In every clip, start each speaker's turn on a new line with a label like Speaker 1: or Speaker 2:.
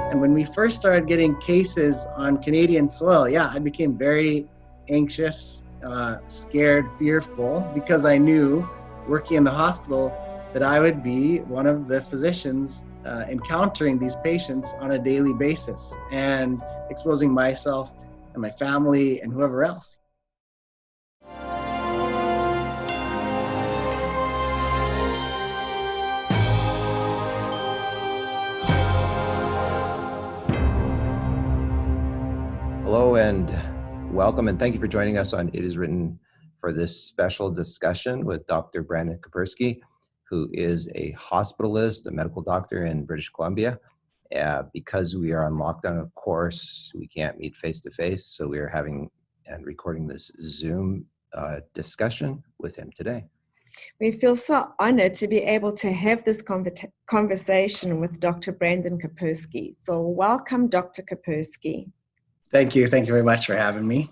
Speaker 1: And when we first started getting cases on Canadian soil, I became very anxious, scared, fearful, because I knew working in the hospital that I would be one of the physicians encountering these patients on a daily basis and exposing myself and my family and whoever else.
Speaker 2: Hello and welcome, and thank you for joining us on It Is Written for this special discussion with Dr. Brandon Koperski, who is a hospitalist, a medical doctor in British Columbia. Because we are on lockdown, of course, we can't meet face-to-face, so we are having and recording this Zoom discussion with him today.
Speaker 3: We feel so honored to be able to have this conversation with Dr. Brandon Koperski. So welcome, Dr. Koperski.
Speaker 1: Thank you. Thank you very much for having me.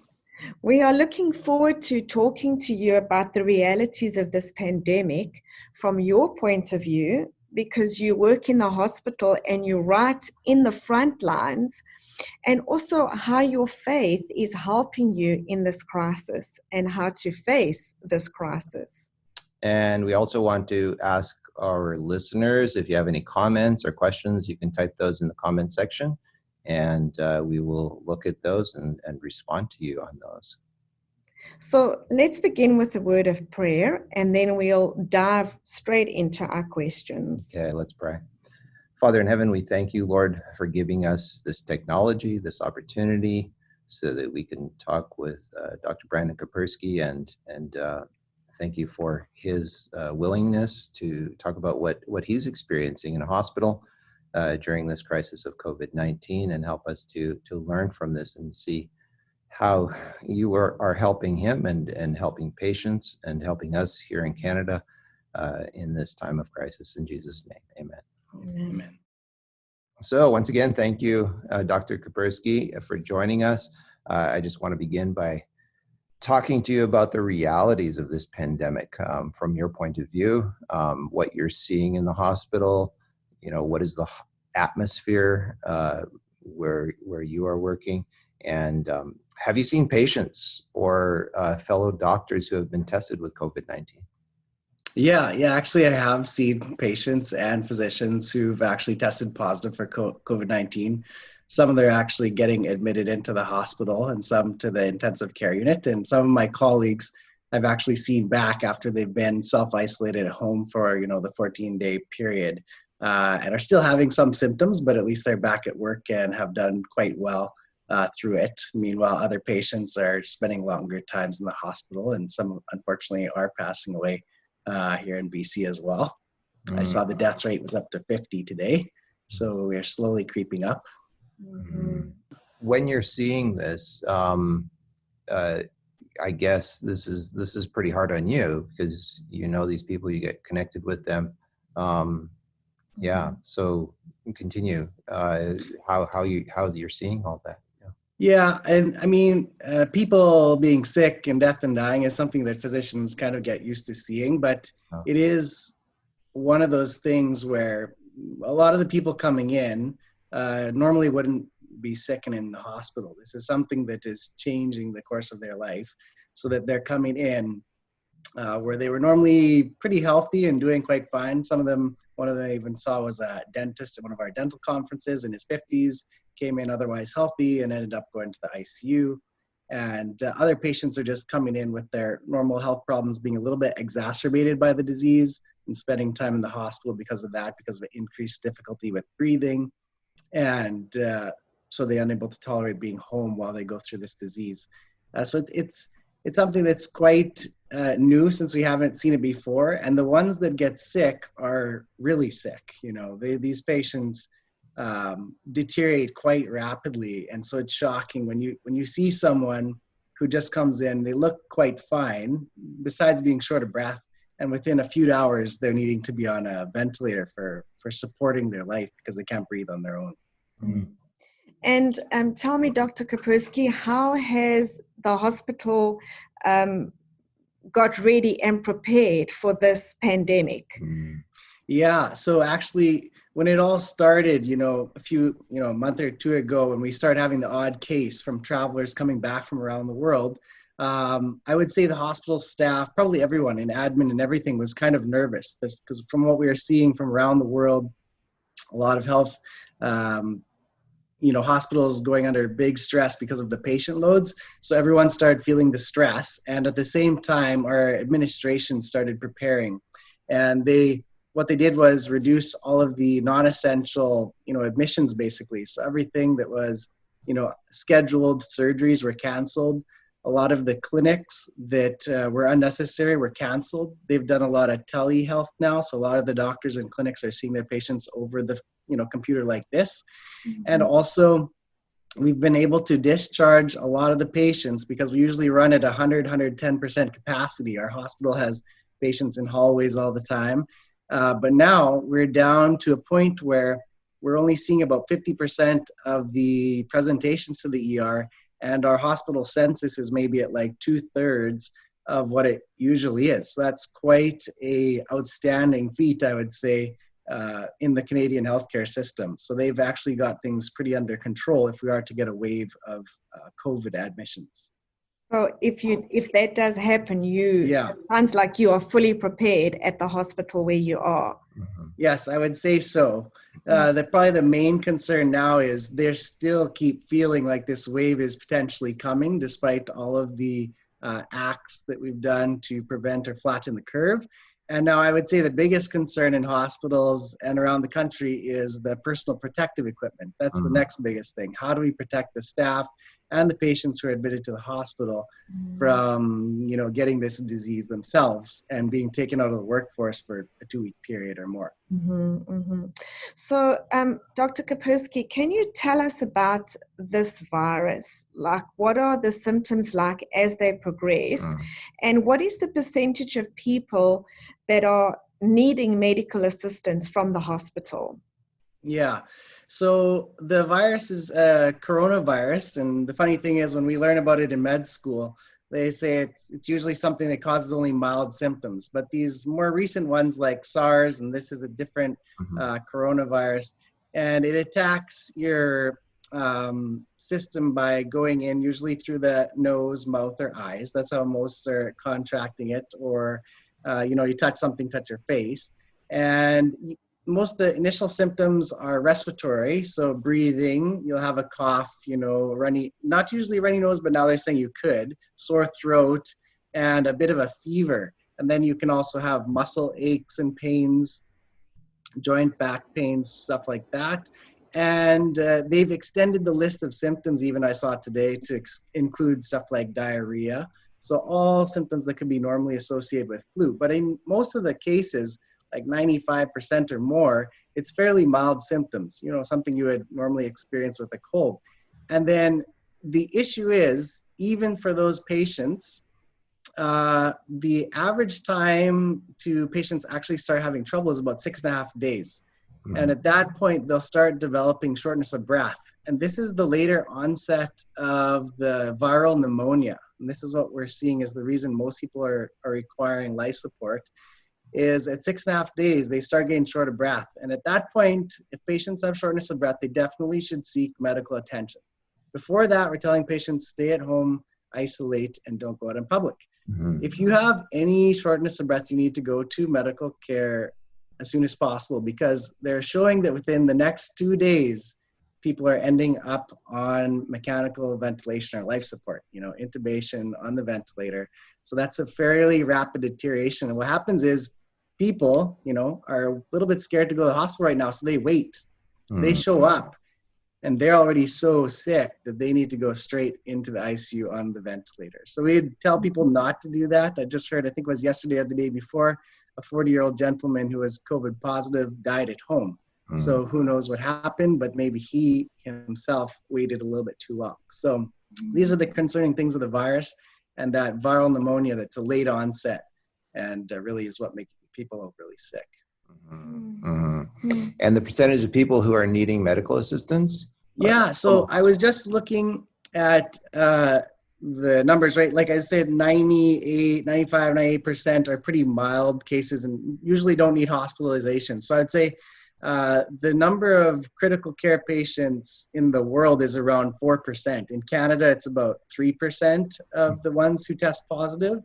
Speaker 3: We are looking forward to talking to you about the realities of this pandemic from your point of view, because you work in the hospital and you're right in the front lines, and also how your faith is helping you in this crisis and how to face this crisis.
Speaker 2: And we also want to ask our listeners, if you have any comments or questions, you can type those in the comment section. And we will look at those and respond to you on those.
Speaker 3: So let's begin with a word of prayer, and then we'll dive straight into our questions.
Speaker 2: Okay, let's pray. Father in heaven, we thank you, Lord, for giving us this technology, this opportunity, so that we can talk with Dr. Brandon Koperski, and thank you for his willingness to talk about what he's experiencing in a hospital during this crisis of COVID-19, and help us to learn from this and see how you are helping him and helping patients and helping us here in Canada in this time of crisis. In Jesus' name, amen.
Speaker 1: Amen.
Speaker 2: So once again, thank you, Dr. Koperski, for joining us. I just want to begin by talking to you about the realities of this pandemic from your point of view, what you're seeing in the hospital. You know, what is the atmosphere where you are working, and have you seen patients or fellow doctors who have been tested with COVID-19?
Speaker 1: Yeah, actually I have seen patients and physicians who've actually tested positive for COVID-19. Some of them are actually getting admitted into the hospital, and some to the intensive care unit. And some of my colleagues I've actually seen back after they've been self-isolated at home for, the 14-day period. And are still having some symptoms, but at least they're back at work and have done quite well through it. Meanwhile, other patients are spending longer times in the hospital, and some unfortunately are passing away here in BC as well. I saw the death rate was up to 50 today, so we're slowly creeping up.
Speaker 2: When you're seeing this, I guess this is pretty hard on you, because these people, you get connected with them. So continue how you're seeing all that.
Speaker 1: Yeah, and I mean, people being sick and death and dying is something that physicians kind of get used to seeing, but it is one of those things where a lot of the people coming in normally wouldn't be sick and in the hospital. This is something that is changing the course of their life, so that they're coming in where they were normally pretty healthy and doing quite fine. Some of them, one of them I even saw was a dentist at one of our dental conferences in his 50s, came in otherwise healthy and ended up going to the ICU. And other patients are just coming in with their normal health problems being a little bit exacerbated by the disease, and spending time in the hospital because of that, because of increased difficulty with breathing. And so they're unable to tolerate being home while they go through this disease. So it's something that's quite new, since we haven't seen it before. And the ones that get sick are really sick. These patients deteriorate quite rapidly, and so it's shocking when you see someone who just comes in, they look quite fine besides being short of breath, and within a few hours they're needing to be on a ventilator for supporting their life because they can't breathe on their own.
Speaker 3: And tell me, Dr. Koperski, how has the hospital got ready and prepared for this pandemic?
Speaker 1: Yeah, so actually when it all started, a month or two ago, when we started having the odd case from travelers coming back from around the world, I would say the hospital staff, probably everyone in admin and everything, was kind of nervous because from what we were seeing from around the world, a lot of health, hospitals going under big stress because of the patient loads. So everyone started feeling the stress. And at the same time, our administration started preparing. And what they did was reduce all of the non-essential, admissions basically. So everything that was, scheduled surgeries were canceled. A lot of the clinics that were unnecessary were canceled. They've done a lot of telehealth now. So a lot of the doctors and clinics are seeing their patients over the computer like this. Mm-hmm. And also we've been able to discharge a lot of the patients because we usually run at 110% capacity. Our hospital has patients in hallways all the time. But now we're down to a point where we're only seeing about 50% of the presentations to the ER, and our hospital census is maybe at like 2/3 of what it usually is. So that's quite a outstanding feat, I would say, in the Canadian healthcare system. So they've actually got things pretty under control if we are to get a wave of COVID admissions.
Speaker 3: So if that does happen, it sounds like you are fully prepared at the hospital where you are.
Speaker 2: Mm-hmm.
Speaker 1: Yes, I would say so. Probably the main concern now is they still keep feeling like this wave is potentially coming, despite all of the acts that we've done to prevent or flatten the curve. And now I would say the biggest concern in hospitals and around the country is the personal protective equipment. That's the next biggest thing. How do we protect the staff and the patients who are admitted to the hospital from, getting this disease themselves and being taken out of the workforce for a 2-week period or more?
Speaker 3: Mm-hmm, mm-hmm. So, Dr. Koperski, can you tell us about this virus? Like, what are the symptoms like as they progress? And what is the percentage of people that are needing medical assistance from the hospital?
Speaker 1: Yeah. So the virus is a coronavirus. And the funny thing is, when we learn about it in med school, they say it's usually something that causes only mild symptoms. But these more recent ones like SARS, and this is a different coronavirus, and it attacks your system by going in usually through the nose, mouth, or eyes. That's how most are contracting it. Or, you touch your face. And most of the initial symptoms are respiratory, so breathing, you'll have a cough, runny, not usually runny nose, but now they're saying you could, sore throat, and a bit of a fever. And then you can also have muscle aches and pains, joint back pains, stuff like that. And they've extended the list of symptoms, even I saw today, to include stuff like diarrhea. So all symptoms that could be normally associated with flu. But in most of the cases, like 95% or more, it's fairly mild symptoms, something you would normally experience with a cold. And then the issue is, even for those patients, the average time to patients actually start having trouble is about 6.5 days. And at that point, they'll start developing shortness of breath. And this is the later onset of the viral pneumonia. And this is what we're seeing is the reason most people are requiring life support. Is at 6.5 days, they start getting short of breath. And at that point, if patients have shortness of breath, they definitely should seek medical attention. Before that, we're telling patients, stay at home, isolate, and don't go out in public. If you have any shortness of breath, you need to go to medical care as soon as possible, because they're showing that within the next 2 days, people are ending up on mechanical ventilation or life support, intubation on the ventilator. So that's a fairly rapid deterioration. And what happens is people, are a little bit scared to go to the hospital right now. So they wait, they show up, and they're already so sick that they need to go straight into the ICU on the ventilator. So we'd tell people not to do that. I just heard, I think it was yesterday or the day before, a 40-year-old gentleman who was COVID positive died at home. So who knows what happened, but maybe he himself waited a little bit too long. So these are the concerning things of the virus, and that viral pneumonia that's a late onset and really is what makes people really sick.
Speaker 2: And the percentage of people who are needing medical assistance?
Speaker 1: Yeah, so I was just looking at the numbers, right? Like I said, 98% are pretty mild cases and usually don't need hospitalization. So I'd say the number of critical care patients in the world is around 4%. In Canada, it's about 3% of the ones who test positive.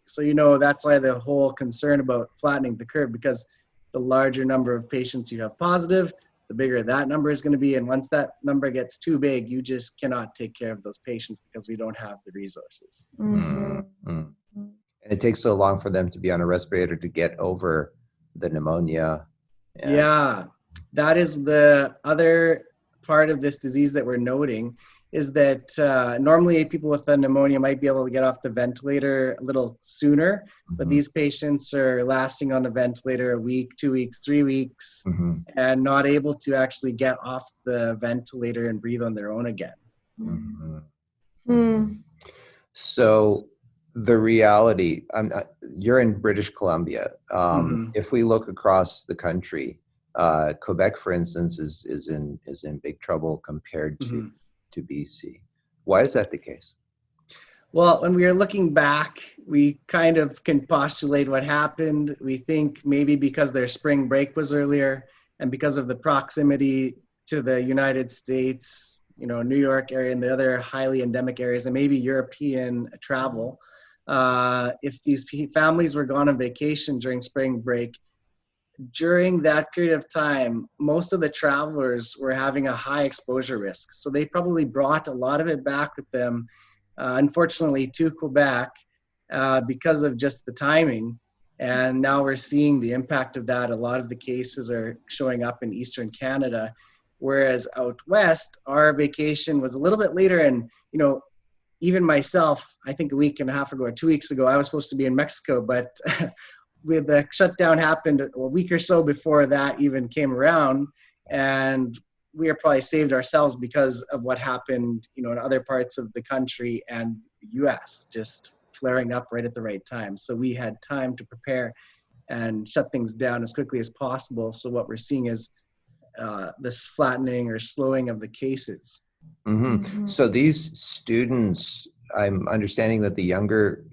Speaker 1: So, that's why the whole concern about flattening the curve, because the larger number of patients you have positive, the bigger that number is going to be. And once that number gets too big, you just cannot take care of those patients because we don't have the resources.
Speaker 2: And it takes so long for them to be on a respirator to get over the pneumonia.
Speaker 1: Yeah, that is the other part of this disease that we're noting, is that normally people with the pneumonia might be able to get off the ventilator a little sooner, but these patients are lasting on the ventilator a week, 2 weeks, 3 weeks, and not able to actually get off the ventilator and breathe on their own again.
Speaker 2: So the reality, you're in British Columbia. If we look across the country, Quebec, for instance, is in big trouble compared to BC. Why is that the case?
Speaker 1: Well, when we are looking back, we kind of can postulate what happened. We think maybe because their spring break was earlier and because of the proximity to the United States, New York area and the other highly endemic areas, and maybe European travel. If these families were gone on vacation during spring break, during that period of time, most of the travelers were having a high exposure risk. So they probably brought a lot of it back with them, unfortunately, to Quebec because of just the timing. And now we're seeing the impact of that. A lot of the cases are showing up in Eastern Canada, whereas out west, our vacation was a little bit later. And, even myself, I think a week and a half ago or 2 weeks ago, I was supposed to be in Mexico, but with the shutdown happened a week or so before that even came around, and we are probably saved ourselves because of what happened, in other parts of the country and the US just flaring up right at the right time. So we had time to prepare and shut things down as quickly as possible. So what we're seeing is this flattening or slowing of the cases.
Speaker 2: So these students, I'm understanding that the younger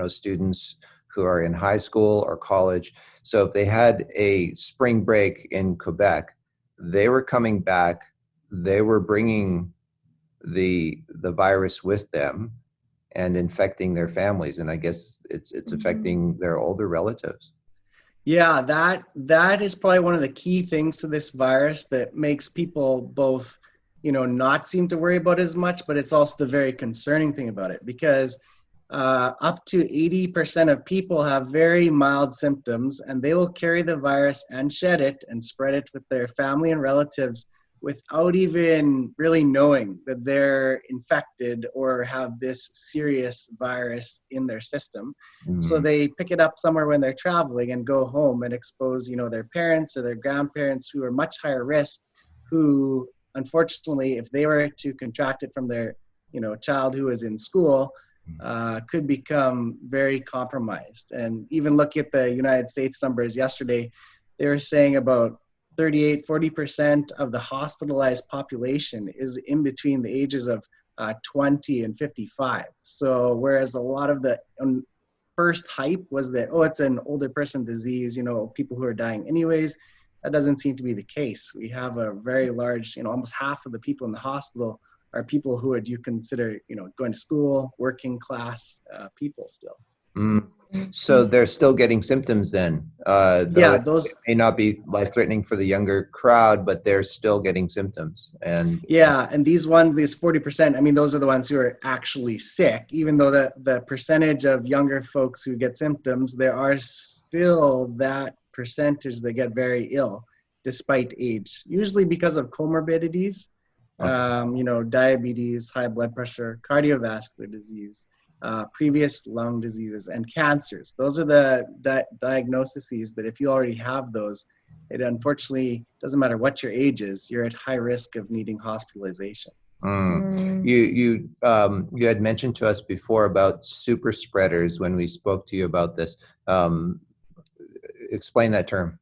Speaker 2: students who are in high school or college, so if they had a spring break in Quebec, they were coming back, they were bringing the virus with them and infecting their families, and I guess it's affecting their older relatives.
Speaker 1: Yeah, that is probably one of the key things to this virus that makes people both, not seem to worry about as much, but it's also the very concerning thing about it, because up to 80% of people have very mild symptoms, and they will carry the virus and shed it and spread it with their family and relatives without even really knowing that they're infected or have this serious virus in their system. So they pick it up somewhere when they're traveling and go home and expose, their parents or their grandparents who are much higher risk, who unfortunately, if they were to contract it from their, child who is in school, could become very compromised. And even look at the United States numbers yesterday, they were saying about 40% of the hospitalized population is in between the ages of 20 and 55. So whereas a lot of the first hype was that, it's an older person disease, people who are dying anyways, that doesn't seem to be the case. We have a very large, almost half of the people in the hospital are people who would you consider, going to school, working class people still.
Speaker 2: So they're still getting symptoms then. Those may not be life-threatening for the younger crowd, but they're still getting symptoms. And
Speaker 1: and these 40%, those are the ones who are actually sick. Even though the percentage of younger folks who get symptoms, there are still that percentage that get very ill despite age, usually because of comorbidities, diabetes, high blood pressure, cardiovascular disease, previous lung diseases, and cancers. Those are the diagnoses that if you already have those, it unfortunately doesn't matter what your age is, you're at high risk of needing hospitalization.
Speaker 2: You had mentioned to us before about super spreaders when we spoke to you about this. Explain that term.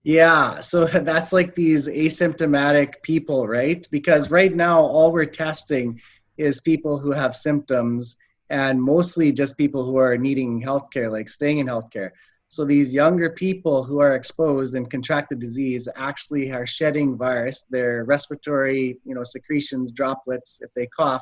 Speaker 1: Yeah, so that's like these asymptomatic people, right? Because right now all we're testing is people who have symptoms, and mostly just people who are needing healthcare, like staying in healthcare. So these younger people who are exposed and contract the disease actually are shedding virus. Their respiratory, secretions, droplets, if they cough,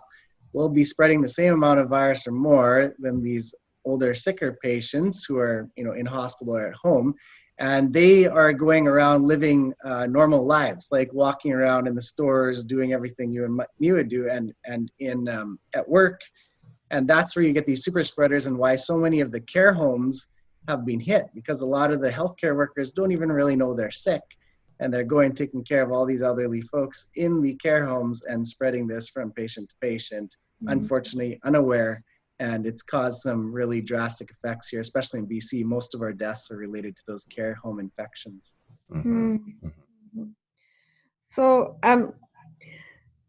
Speaker 1: will be spreading the same amount of virus or more than these older, sicker patients who are, in hospital or at home. And they are going around living normal lives, like walking around in the stores, doing everything you and me would do, and in at work. And that's where you get these super spreaders, and why so many of the care homes have been hit, because a lot of the healthcare workers don't even really know they're sick, and they're going taking care of all these elderly folks in the care homes and spreading this from patient to patient, unfortunately unaware. And it's caused some really drastic effects here, especially in BC. Most of our deaths are related to those care home infections.
Speaker 3: So,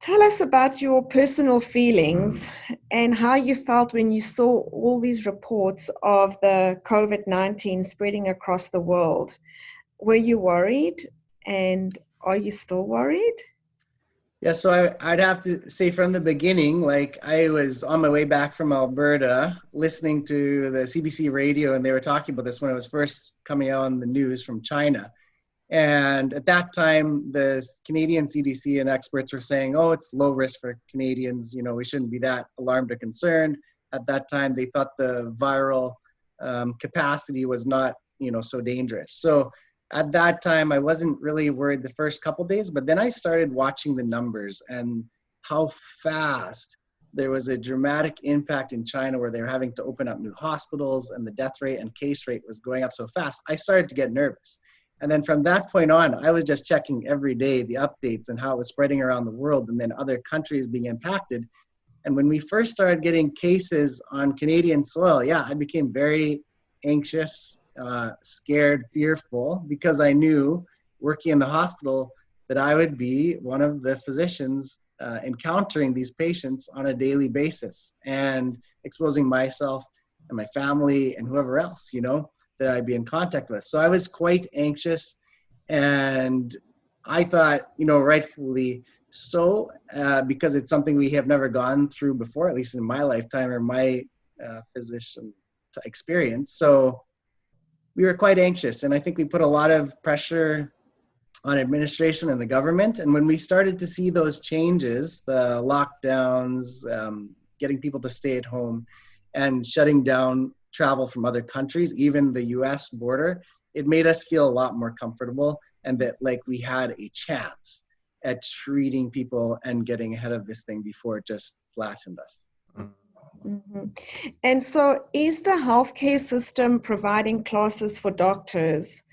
Speaker 3: tell us about your personal feelings and how you felt when you saw all these reports of the COVID-19 spreading across the world. Were you worried, and are you still worried?
Speaker 1: Yeah, so I'd have to say from the beginning, like I was on my way back from Alberta listening to the CBC radio, and they were talking about this when it was first coming out on the news from China. And at that time, the Canadian CDC and experts were saying, oh, it's low risk for Canadians. We shouldn't be that alarmed or concerned. At that time, they thought the viral capacity was not, so dangerous. So at that time, I wasn't really worried the first couple of days, but then I started watching the numbers and how fast there was a dramatic impact in China, where they were having to open up new hospitals, and the death rate and case rate was going up so fast. I started to get nervous. And then from that point on, I was just checking every day the updates and how it was spreading around the world, and then other countries being impacted. And when we first started getting cases on Canadian soil, I became very anxious, scared, fearful, because I knew, working in the hospital, that I would be one of the physicians encountering these patients on a daily basis and exposing myself and my family and whoever else, that I'd be in contact with. So I was quite anxious, and I thought, rightfully so, because it's something we have never gone through before, at least in my lifetime or my physician experience. So we were quite anxious, and I think we put a lot of pressure on administration and the government. And when we started to see those changes, the lockdowns, getting people to stay at home, and shutting down travel from other countries, even the US border, it made us feel a lot more comfortable, and that like we had a chance at treating people and getting ahead of this thing before it just flattened us.
Speaker 3: Mm-hmm. And so is the healthcare system providing classes for doctors,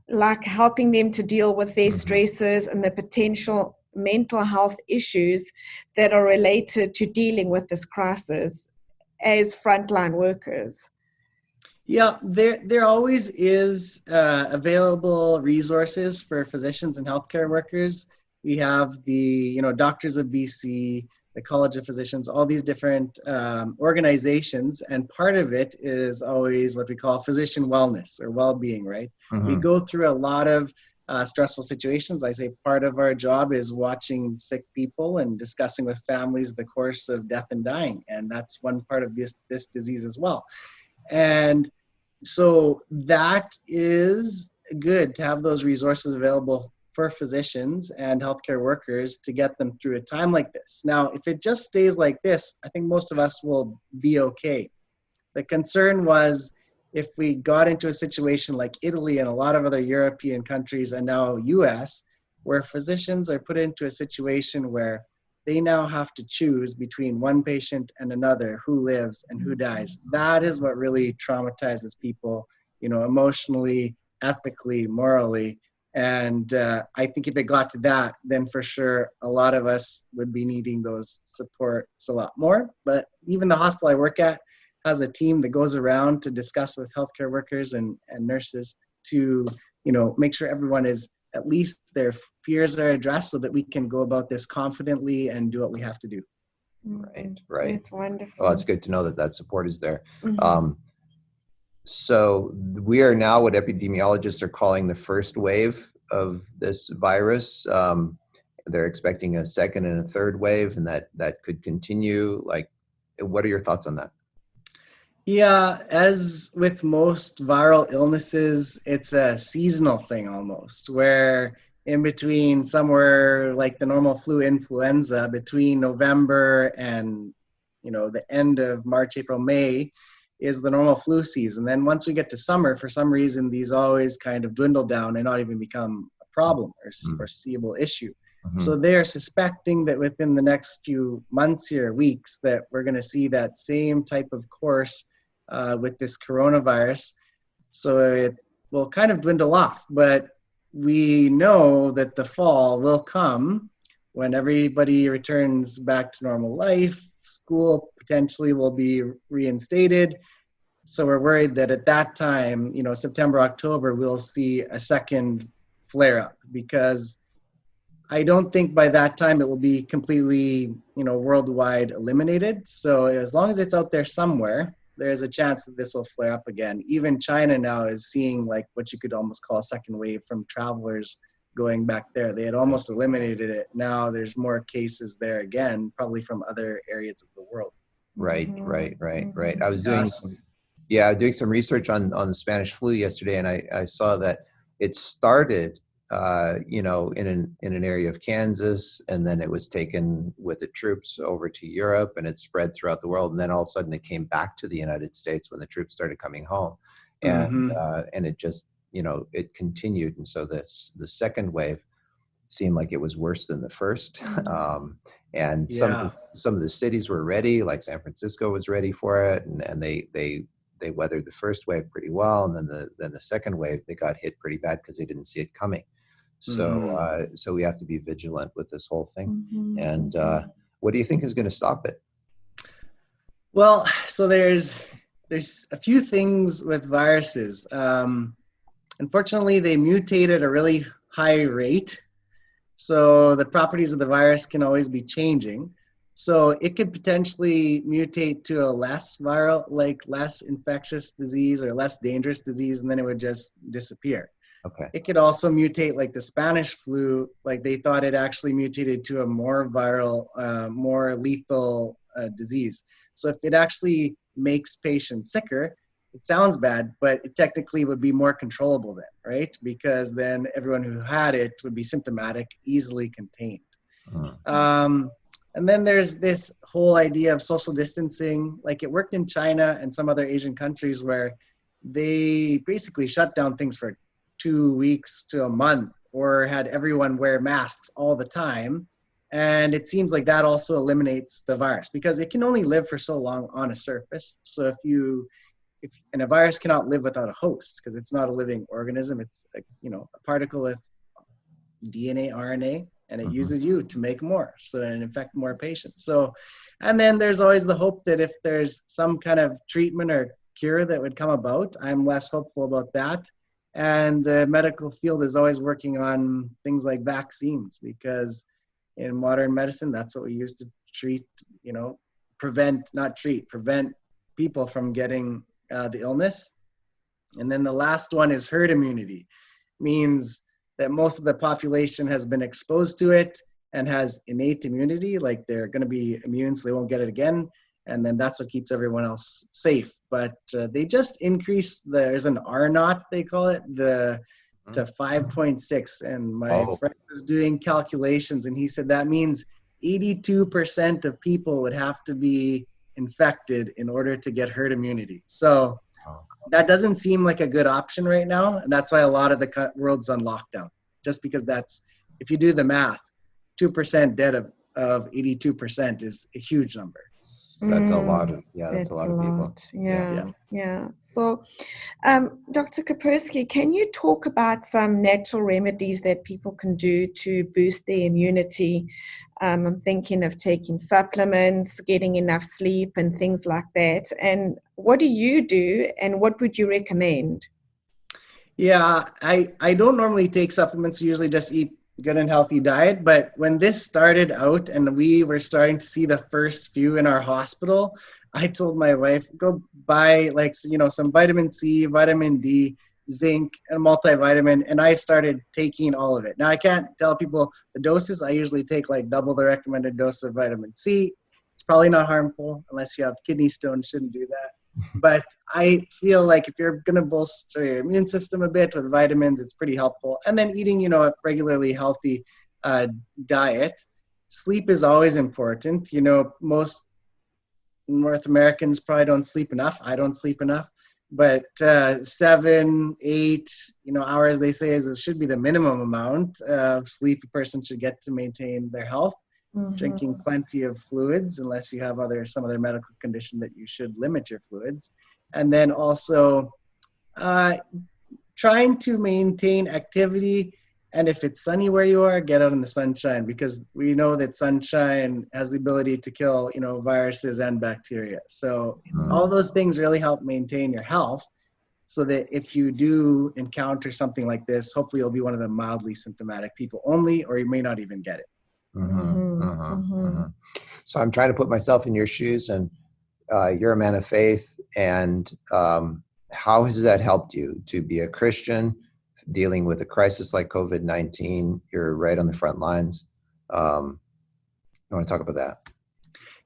Speaker 3: like helping them to deal with their stresses and the potential mental health issues that are related to dealing with this crisis as frontline workers?
Speaker 1: Yeah, there always is available resources for physicians and healthcare workers. We have the Doctors of BC, the College of Physicians, all these different organizations, and part of it is always what we call physician wellness or well-being, right? We go through a lot of stressful situations. I say part of our job is watching sick people and discussing with families the course of death and dying, and that's one part of this disease as well. And so that is good to have those resources available for physicians and healthcare workers to get them through a time like this. Now, if it just stays like this, I think most of us will be okay. The concern was if we got into a situation like Italy and a lot of other European countries and now US, where physicians are put into a situation where they now have to choose between one patient and another, who lives and who dies. That is what really traumatizes people, emotionally, ethically, morally. And I think if it got to that, then for sure, a lot of us would be needing those supports a lot more. But even the hospital I work at has a team that goes around to discuss with healthcare workers and nurses to, make sure everyone is, at least their fears are addressed, so that we can go about this confidently and do what we have to do.
Speaker 2: Right.
Speaker 3: That's wonderful.
Speaker 2: Well, it's good to know that support is there. So we are now what epidemiologists are calling the first wave of this virus. They're expecting a second and a third wave, and that could continue. Like, what are your thoughts on that?
Speaker 1: Yeah, as with most viral illnesses, it's a seasonal thing almost, where in between somewhere like the normal flu influenza, between November and the end of March, April, May is the normal flu season. Then once we get to summer, for some reason, these always kind of dwindle down and not even become a problem or foreseeable issue.
Speaker 2: Mm-hmm.
Speaker 1: So they're suspecting that within the next few months here, weeks, that we're going to see that same type of course with this coronavirus. So it will kind of dwindle off, but we know that the fall will come when everybody returns back to normal life. School potentially will be reinstated. So we're worried that at that time, September, October, we'll see a second flare up, because I don't think by that time it will be completely, worldwide eliminated. So as long as it's out there somewhere, there's a chance that this will flare up again. Even China now is seeing like what you could almost call a second wave from travelers going back there. They had almost eliminated it. Now there's more cases there again, probably from other areas of the world.
Speaker 2: Right. I was
Speaker 1: Yes.
Speaker 2: doing some research on the Spanish flu yesterday, and I saw that it started, in an area of Kansas, and then it was taken with the troops over to Europe, and it spread throughout the world, and then all of a sudden it came back to the United States when the troops started coming home, and it just it continued, and so the second wave seemed like it was worse than the first. And
Speaker 1: Yeah.
Speaker 2: some of the cities were ready, like San Francisco was ready for it, and they weathered the first wave pretty well, and then the second wave they got hit pretty bad because they didn't see it coming. So so we have to be vigilant with this whole thing. And what do you think is going to stop it?
Speaker 1: Well, so there's a few things with viruses. Unfortunately, they mutate at a really high rate. So the properties of the virus can always be changing. So it could potentially mutate to a less viral, like less infectious disease or less dangerous disease, and then it would just disappear.
Speaker 2: Okay.
Speaker 1: It could also mutate like the Spanish flu, like they thought it actually mutated to a more viral, more lethal disease. So if it actually makes patients sicker, it sounds bad, but it technically would be more controllable then, right? Because then everyone who had it would be symptomatic, easily contained. And then there's this whole idea of social distancing. Like it worked in China and some other Asian countries where they basically shut down things for 2 weeks to a month, or had everyone wear masks all the time. And it seems like that also eliminates the virus, because it can only live for so long on a surface. So and a virus cannot live without a host, because it's not a living organism. It's a particle with DNA, RNA, and it uses you to make more, so it infect more patients. So, and then there's always the hope that if there's some kind of treatment or cure that would come about, I'm less hopeful about that. And the medical field is always working on things like vaccines, because in modern medicine, that's what we use to treat, prevent people from getting the illness. And then the last one is herd immunity. Means that most of the population has been exposed to it and has innate immunity, like they're going to be immune so they won't get it again. And then that's what keeps everyone else safe. But they just increased, there's an R naught, they call it, to 5.6. And my friend was doing calculations, and he said that means 82% of people would have to be infected in order to get herd immunity. So that doesn't seem like a good option right now. And that's why a lot of the world's on lockdown, just because if you do the math, 2% dead of 82% is a huge number.
Speaker 2: That's a lot of, that's a lot of people.
Speaker 3: Yeah. So, Dr. Koperski, can you talk about some natural remedies that people can do to boost their immunity? I'm thinking of taking supplements, getting enough sleep, and things like that. And what do you do, and what would you recommend?
Speaker 1: Yeah, I don't normally take supplements. I usually just eat good and healthy diet. But when this started out and we were starting to see the first few in our hospital, I told my wife, go buy some vitamin C, vitamin D, zinc, and multivitamin. And I started taking all of it. Now I can't tell people the doses. I usually take like double the recommended dose of vitamin C. It's probably not harmful unless you have kidney stones, shouldn't do that. But I feel like if you're going to bolster your immune system a bit with vitamins, it's pretty helpful. And then eating, a regularly healthy diet. Sleep is always important. Most North Americans probably don't sleep enough. I don't sleep enough. But 7, 8, hours, they say, should be the minimum amount of sleep a person should get to maintain their health. Drinking plenty of fluids, unless you have some other medical condition that you should limit your fluids. And then also trying to maintain activity. And if it's sunny where you are, get out in the sunshine, because we know that sunshine has the ability to kill, viruses and bacteria. So all those things really help maintain your health, so that if you do encounter something like this, hopefully you'll be one of the mildly symptomatic people only, or you may not even get it.
Speaker 2: So I'm trying to put myself in your shoes, and you're a man of faith. And how has that helped you to be a Christian dealing with a crisis like COVID-19? You're right on the front lines. You want to talk about that?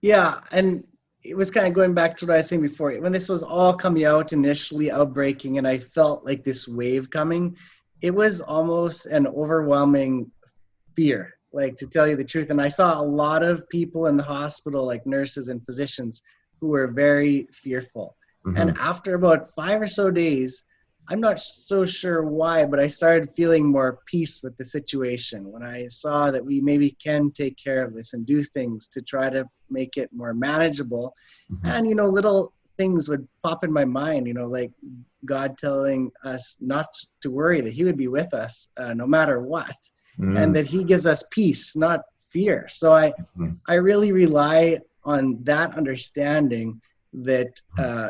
Speaker 1: Yeah, and it was kind of going back to what I was saying before. When this was all coming out, initially outbreaking, and I felt like this wave coming, it was almost an overwhelming fear, like, to tell you the truth. And I saw a lot of people in the hospital, like nurses and physicians, who were very fearful. And after about 5 or so days, I'm not so sure why, but I started feeling more peace with the situation when I saw that we maybe can take care of this and do things to try to make it more manageable. And, little things would pop in my mind, like God telling us not to worry, that he would be with us no matter what. And that he gives us peace, not fear. So I really rely on that understanding that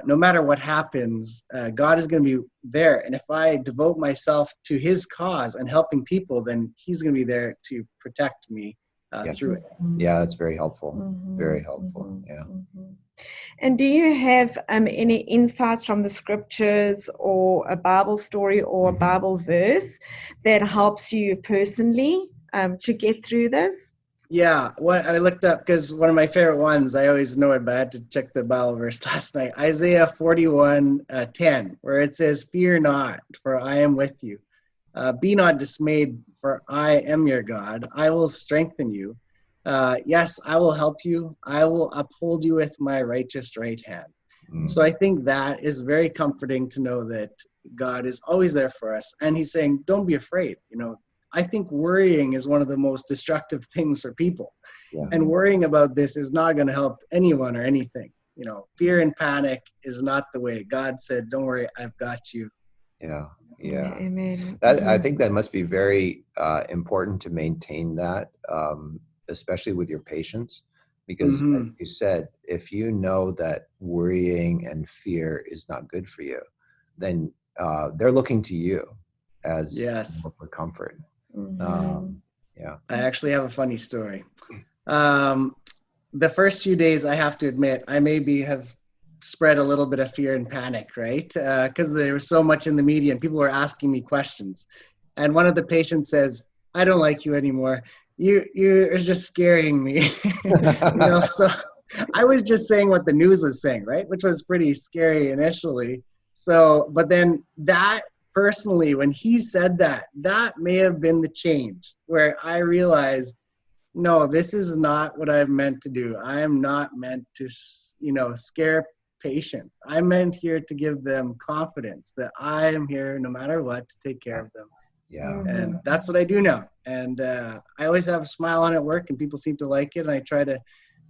Speaker 1: no matter what happens, God is going to be there. And if I devote myself to his cause and helping people, then he's going to be there to protect me through it.
Speaker 2: Yeah, that's very helpful. Very helpful. Yeah.
Speaker 3: And do you have any insights from the scriptures, or a Bible story, or a Bible verse that helps you personally to get through this?
Speaker 1: Yeah, what I looked up, because one of my favorite ones, I always know it, but I had to check the Bible verse last night. Isaiah 41:10, where it says, "Fear not, for I am with you. Be not dismayed, for I am your God. I will strengthen you. Yes, I will help you. I will uphold you with my righteous right hand." So I think that is very comforting to know that God is always there for us. And he's saying, don't be afraid. I think worrying is one of the most destructive things for people. And worrying about this is not going to help anyone or anything. Fear and panic is not the way. God said, don't worry, I've got you.
Speaker 2: Yeah.
Speaker 3: Amen.
Speaker 2: I think that must be very important to maintain that, especially with your patients, because as you said, if you know that worrying and fear is not good for you, then they're looking to you as for comfort. I
Speaker 1: actually have a funny story. The first few days, I have to admit, I maybe have spread a little bit of fear and panic, right? Because there was so much in the media and people were asking me questions. And one of the patients says, "I don't like you anymore. You're just scaring me." So I was just saying what the news was saying, right? Which was pretty scary initially. So, but then that, personally, when he said that, that may have been the change where I realized, no, this is not what I'm meant to do. I am not meant to, scare patients. I'm meant here to give them confidence that I am here no matter what to take care of them. And that's what I do now. And I always have a smile on at work, and people seem to like it. And I try to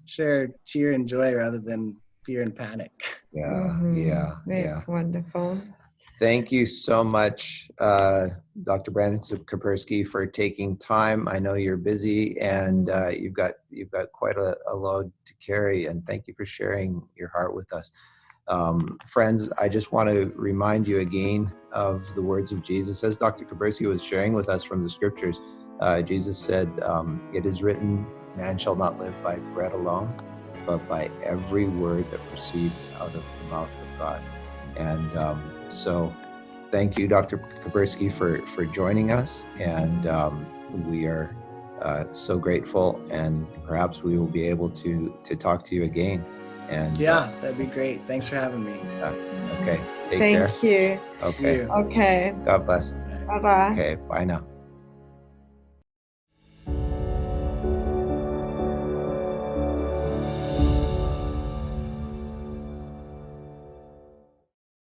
Speaker 1: share cheer and joy rather than fear and panic.
Speaker 3: That's wonderful.
Speaker 2: Thank you so much, Dr. Brandon Koperski, for taking time. I know you're busy, and you've got quite a load to carry, and thank you for sharing your heart with us. Friends, I just want to remind you again of the words of Jesus. As Dr. Koperski was sharing with us from the scriptures, Jesus said, "It is written, man shall not live by bread alone, but by every word that proceeds out of the mouth of God." And so thank you, Dr. Koperski, for joining us. And we are so grateful, and perhaps we will be able to talk to you again. And
Speaker 1: yeah, that'd be great. Thanks for having me.
Speaker 2: Okay, take care.
Speaker 3: Thank you.
Speaker 2: Okay.
Speaker 3: Okay.
Speaker 2: God bless.
Speaker 3: Bye-bye.
Speaker 2: Okay, bye now.